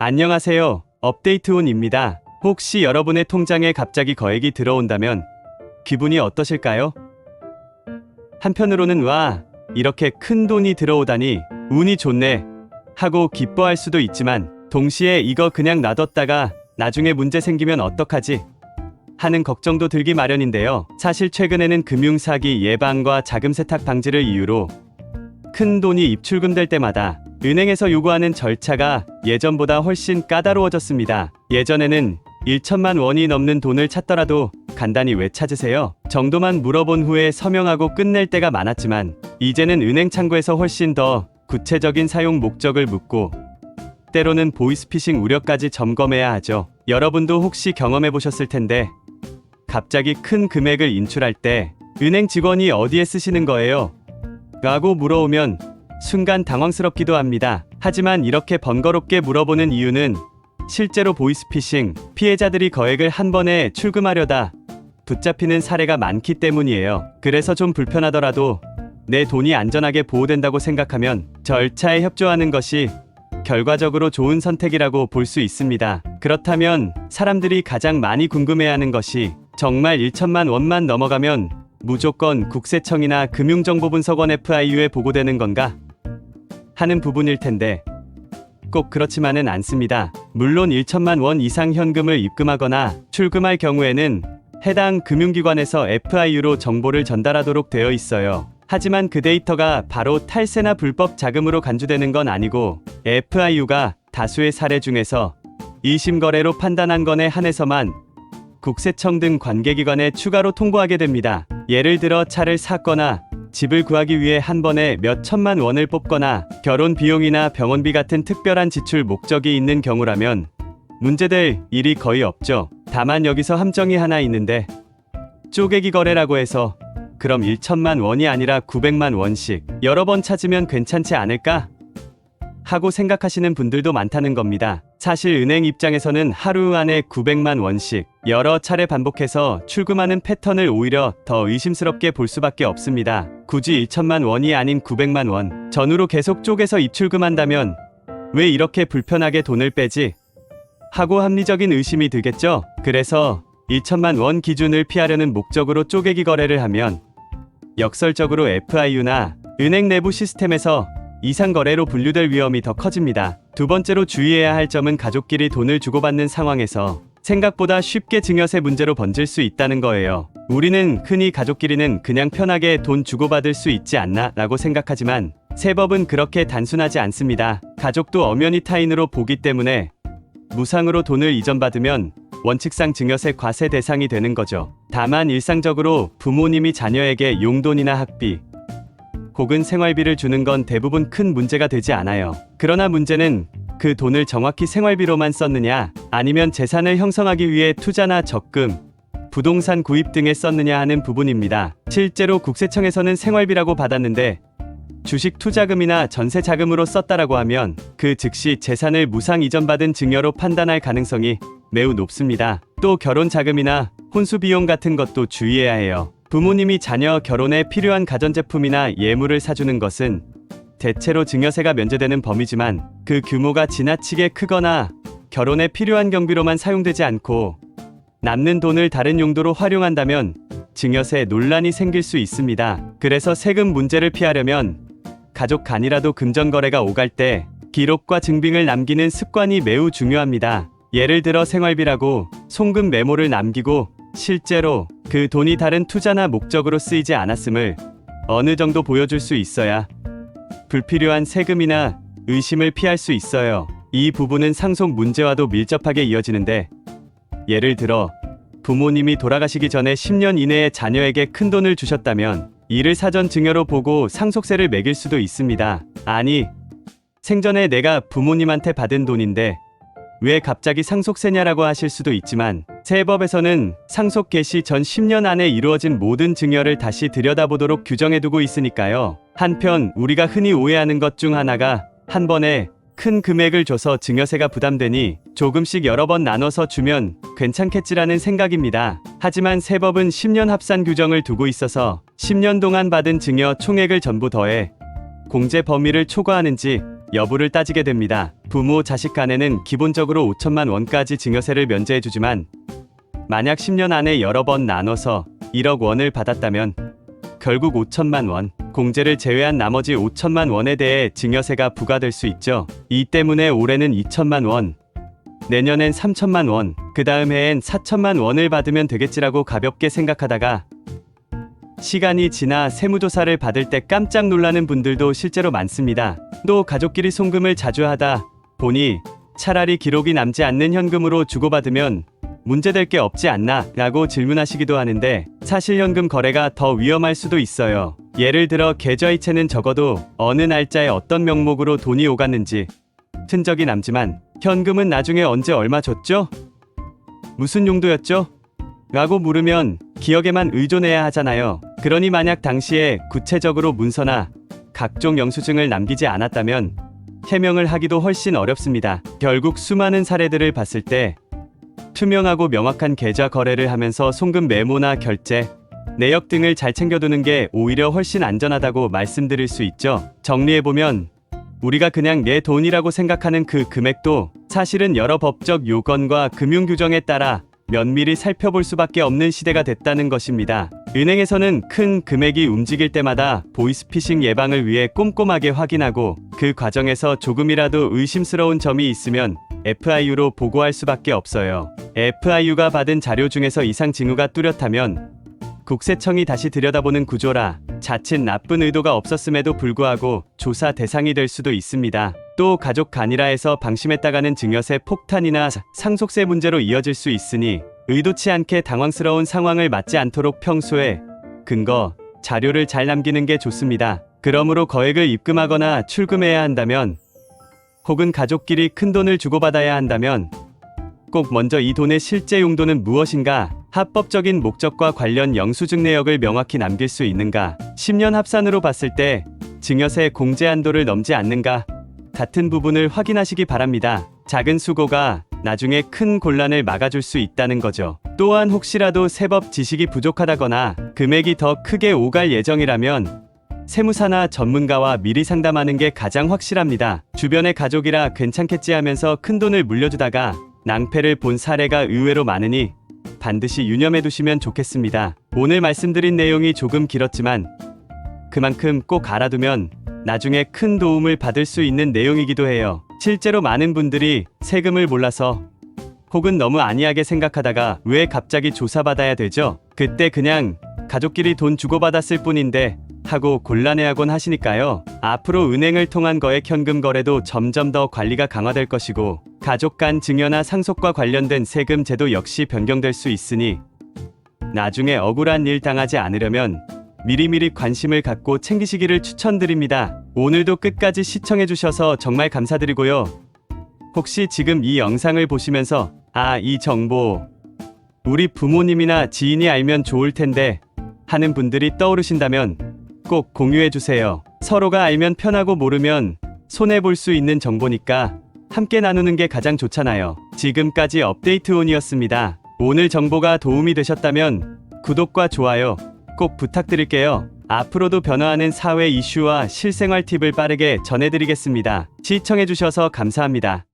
안녕하세요. 업데이트온입니다. 혹시 여러분의 통장에 갑자기 거액이 들어온다면 기분이 어떠실까요? 한편으로는 와, 이렇게 큰 돈이 들어오다니 운이 좋네 하고 기뻐할 수도 있지만 동시에 이거 그냥 놔뒀다가 나중에 문제 생기면 어떡하지? 하는 걱정도 들기 마련인데요. 사실 최근에는 금융사기 예방과 자금 세탁 방지를 이유로 큰 돈이 입출금될 때마다 은행에서 요구하는 절차가 예전보다 훨씬 까다로워졌습니다. 예전에는 1천만 원이 넘는 돈을 찾더라도 간단히 왜 찾으세요? 정도만 물어본 후에 서명하고 끝낼 때가 많았지만 이제는 은행 창구에서 훨씬 더 구체적인 사용 목적을 묻고 때로는 보이스피싱 우려까지 점검해야 하죠. 여러분도 혹시 경험해 보셨을 텐데 갑자기 큰 금액을 인출할 때 은행 직원이 어디에 쓰시는 거예요? 라고 물어오면 순간 당황스럽기도 합니다. 하지만 이렇게 번거롭게 물어보는 이유는 실제로 보이스피싱 피해자들이 거액을 한 번에 출금하려다 붙잡히는 사례가 많기 때문이에요. 그래서 좀 불편하더라도 내 돈이 안전하게 보호된다고 생각하면 절차에 협조하는 것이 결과적으로 좋은 선택이라고 볼 수 있습니다. 그렇다면 사람들이 가장 많이 궁금해하는 것이 정말 1천만 원만 넘어가면 무조건 국세청이나 금융정보분석원 FIU에 보고되는 건가? 하는 부분일 텐데 꼭 그렇지만은 않습니다. 물론 1천만 원 이상 현금을 입금하거나 출금할 경우에는 해당 금융기관에서 FIU로 정보를 전달하도록 되어 있어요. 하지만 그 데이터가 바로 탈세나 불법 자금으로 간주되는 건 아니고 FIU가 다수의 사례 중에서 2심 거래로 판단한 건에 한해서만 국세청 등 관계기관에 추가로 통보하게 됩니다. 예를 들어 차를 샀거나 집을 구하기 위해 한 번에 몇 천만 원을 뽑거나 결혼 비용이나 병원비 같은 특별한 지출 목적이 있는 경우라면 문제될 일이 거의 없죠. 다만 여기서 함정이 하나 있는데 쪼개기 거래라고 해서 그럼 1천만 원이 아니라 900만 원씩 여러 번 찾으면 괜찮지 않을까? 하고 생각하시는 분들도 많다는 겁니다. 사실 은행 입장에서는 하루 안에 900만 원씩 여러 차례 반복해서 출금하는 패턴을 오히려 더 의심스럽게 볼 수밖에 없습니다. 굳이 1천만 원이 아닌 900만 원 전후로 계속 쪼개서 입출금한다면 왜 이렇게 불편하게 돈을 빼지? 하고 합리적인 의심이 들겠죠? 그래서 1천만 원 기준을 피하려는 목적으로 쪼개기 거래를 하면 역설적으로 FIU나 은행 내부 시스템에서 이상거래로 분류될 위험이 더 커집니다. 두 번째로 주의해야 할 점은 가족끼리 돈을 주고받는 상황에서 생각보다 쉽게 증여세 문제로 번질 수 있다는 거예요. 우리는 흔히 가족끼리는 그냥 편하게 돈 주고받을 수 있지 않나 라고 생각하지만 세법은 그렇게 단순하지 않습니다. 가족도 엄연히 타인으로 보기 때문에 무상으로 돈을 이전받으면 원칙상 증여세 과세 대상이 되는 거죠. 다만 일상적으로 부모님이 자녀에게 용돈이나 학비 혹은 생활비를 주는 건 대부분 큰 문제가 되지 않아요. 그러나 문제는 그 돈을 정확히 생활비로만 썼느냐 아니면 재산을 형성하기 위해 투자나 적금, 부동산 구입 등에 썼느냐 하는 부분입니다. 실제로 국세청에서는 생활비라고 받았는데 주식 투자금이나 전세 자금으로 썼다라고 하면 그 즉시 재산을 무상 이전받은 증여로 판단할 가능성이 매우 높습니다. 또 결혼 자금이나 혼수 비용 같은 것도 주의해야 해요. 부모님이 자녀 결혼에 필요한 가전제품이나 예물을 사주는 것은 대체로 증여세가 면제되는 범위지만 그 규모가 지나치게 크거나 결혼에 필요한 경비로만 사용되지 않고 남는 돈을 다른 용도로 활용한다면 증여세 논란이 생길 수 있습니다. 그래서 세금 문제를 피하려면 가족 간이라도 금전거래가 오갈 때 기록과 증빙을 남기는 습관이 매우 중요합니다. 예를 들어 생활비라고 송금 메모를 남기고 실제로 그 돈이 다른 투자나 목적으로 쓰이지 않았음을 어느 정도 보여줄 수 있어야 불필요한 세금이나 의심을 피할 수 있어요. 이 부분은 상속 문제와도 밀접하게 이어지는데 예를 들어 부모님이 돌아가시기 전에 10년 이내에 자녀에게 큰 돈을 주셨다면 이를 사전 증여로 보고 상속세를 매길 수도 있습니다. 아니, 생전에 내가 부모님한테 받은 돈인데 왜 갑자기 상속세냐라고 하실 수도 있지만 세법에서는 상속 개시 전 10년 안에 이루어진 모든 증여를 다시 들여다보도록 규정해두고 있으니까요. 한편 우리가 흔히 오해하는 것 중 하나가 한 번에 큰 금액을 줘서 증여세가 부담되니 조금씩 여러 번 나눠서 주면 괜찮겠지라는 생각입니다. 하지만 세법은 10년 합산 규정을 두고 있어서 10년 동안 받은 증여 총액을 전부 더해 공제 범위를 초과하는지 여부를 따지게 됩니다. 부모, 자식 간에는 기본적으로 5천만 원까지 증여세를 면제해주지만 만약 10년 안에 여러 번 나눠서 1억 원을 받았다면 결국 5천만 원, 공제를 제외한 나머지 5천만 원에 대해 증여세가 부과될 수 있죠. 이 때문에 올해는 2천만 원, 내년엔 3천만 원, 그 다음 해엔 4천만 원을 받으면 되겠지라고 가볍게 생각하다가 시간이 지나 세무조사를 받을 때 깜짝 놀라는 분들도 실제로 많습니다. 또 가족끼리 송금을 자주 하다 보니 차라리 기록이 남지 않는 현금으로 주고받으면 문제될 게 없지 않나 라고 질문하시기도 하는데 사실 현금 거래가 더 위험할 수도 있어요. 예를 들어 계좌이체는 적어도 어느 날짜에 어떤 명목으로 돈이 오갔는지 흔적이 남지만 현금은 나중에 언제 얼마 줬죠? 무슨 용도였죠? 라고 물으면 기억에만 의존해야 하잖아요. 그러니 만약 당시에 구체적으로 문서나 각종 영수증을 남기지 않았다면 해명을 하기도 훨씬 어렵습니다. 결국 수많은 사례들을 봤을 때 투명하고 명확한 계좌 거래를 하면서 송금 메모나 결제, 내역 등을 잘 챙겨두는 게 오히려 훨씬 안전하다고 말씀드릴 수 있죠. 정리해보면 우리가 그냥 내 돈이라고 생각하는 그 금액도 사실은 여러 법적 요건과 금융규정에 따라 면밀히 살펴볼 수밖에 없는 시대가 됐다는 것입니다. 은행에서는 큰 금액이 움직일 때마다 보이스피싱 예방을 위해 꼼꼼하게 확인하고 그 과정에서 조금이라도 의심스러운 점이 있으면 FIU로 보고할 수밖에 없어요. FIU가 받은 자료 중에서 이상 징후가 뚜렷하면 국세청이 다시 들여다보는 구조라 자칫 나쁜 의도가 없었음에도 불구하고 조사 대상이 될 수도 있습니다. 또 가족 간이라 해서 방심했다가는 증여세 폭탄이나 상속세 문제로 이어질 수 있으니 의도치 않게 당황스러운 상황을 맞지 않도록 평소에 근거, 자료를 잘 남기는 게 좋습니다. 그러므로 거액을 입금하거나 출금해야 한다면 혹은 가족끼리 큰 돈을 주고받아야 한다면 꼭 먼저 이 돈의 실제 용도는 무엇인가, 합법적인 목적과 관련 영수증 내역을 명확히 남길 수 있는가, 10년 합산으로 봤을 때 증여세 공제 한도를 넘지 않는가 같은 부분을 확인하시기 바랍니다. 작은 수고가 나중에 큰 곤란을 막아줄 수 있다는 거죠. 또한 혹시라도 세법 지식이 부족하다거나 금액이 더 크게 오갈 예정이라면 세무사나 전문가와 미리 상담하는 게 가장 확실합니다. 주변의 가족이라 괜찮겠지 하면서 큰돈을 물려주다가 낭패를 본 사례가 의외로 많으니 반드시 유념해 두시면 좋겠습니다. 오늘 말씀드린 내용이 조금 길었지만 그만큼 꼭 알아두면 나중에 큰 도움을 받을 수 있는 내용이기도 해요. 실제로 많은 분들이 세금을 몰라서 혹은 너무 안이하게 생각하다가 왜 갑자기 조사받아야 되죠? 그때 그냥 가족끼리 돈 주고받았을 뿐인데 하고 곤란해하곤 하시니까요. 앞으로 은행을 통한 거액 현금 거래도 점점 더 관리가 강화될 것이고 가족 간 증여나 상속과 관련된 세금 제도 역시 변경될 수 있으니 나중에 억울한 일 당하지 않으려면 미리미리 관심을 갖고 챙기시기를 추천드립니다. 오늘도 끝까지 시청해주셔서 정말 감사드리고요. 혹시 지금 이 영상을 보시면서 이 정보 우리 부모님이나 지인이 알면 좋을 텐데 하는 분들이 떠오르신다면 꼭 공유해주세요. 서로가 알면 편하고 모르면 손해볼 수 있는 정보니까 함께 나누는 게 가장 좋잖아요. 지금까지 업데이트온이었습니다. 오늘 정보가 도움이 되셨다면 구독과 좋아요 꼭 부탁드릴게요. 앞으로도 변화하는 사회 이슈와 실생활 팁을 빠르게 전해드리겠습니다. 시청해주셔서 감사합니다.